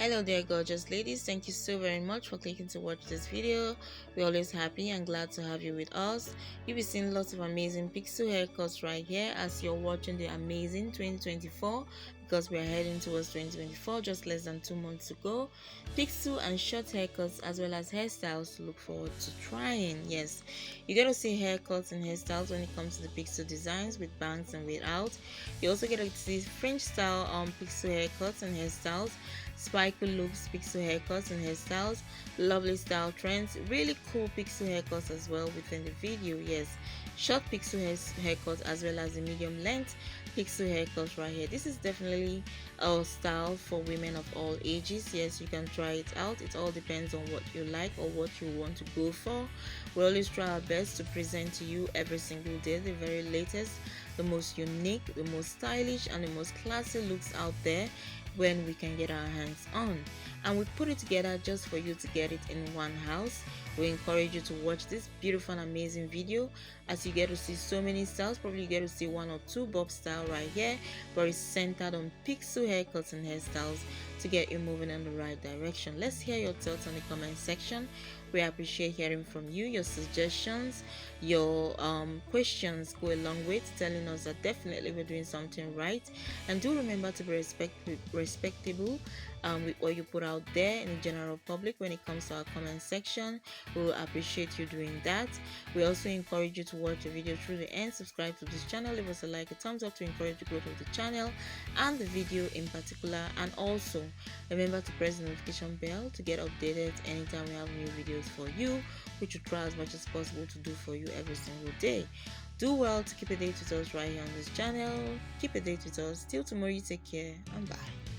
Hello there gorgeous ladies, thank you so very much for clicking to watch this video. We're always happy and glad to have you with us. You'll be seeing lots of amazing pixel haircuts right here as you're watching the amazing 2024, because we are heading towards 2024, just less than 2 months to go. Pixel and short haircuts as well as hairstyles to look forward to trying. Yes, you get to see haircuts and hairstyles when it comes to the pixel designs with bangs and without. You also get to see French style pixel haircuts and hairstyles, spiky looks pixel haircuts and hairstyles, lovely style trends, really cool pixel haircuts as well within the video. Yes, short pixel haircuts as well as the medium length pixel haircuts right here. This is definitely a style for women of all ages. Yes, you can try it out. It all depends on what you like or what you want to go for. We always try our best to present to you every single day the very latest, the most unique, the most stylish and the most classy looks out there when we can get our hands on, and we put it together just for you to get it in one house. We encourage you to watch this beautiful and amazing video as you get to see so many styles. Probably you get to see one or two bob style right here, but it's centered on pixel haircuts and hairstyles to get you moving in the right direction. Let's hear your thoughts on the comment section. We appreciate hearing from you. Your suggestions, your questions go a long way to telling us that definitely we're doing something right. And do remember to be respectable with what you put out there in the general public when it comes to our comment section. We will appreciate you doing that. We also encourage you to watch the video through the end. Subscribe to this channel, leave us a like, a thumbs up to encourage the growth of the channel and the video in particular. And also remember to press the notification bell to get updated anytime we have new videos for you, which we try as much as possible to do for you every single day. Do well to keep a date with us right here on this channel. Keep a date with us. Till tomorrow, you take care and bye.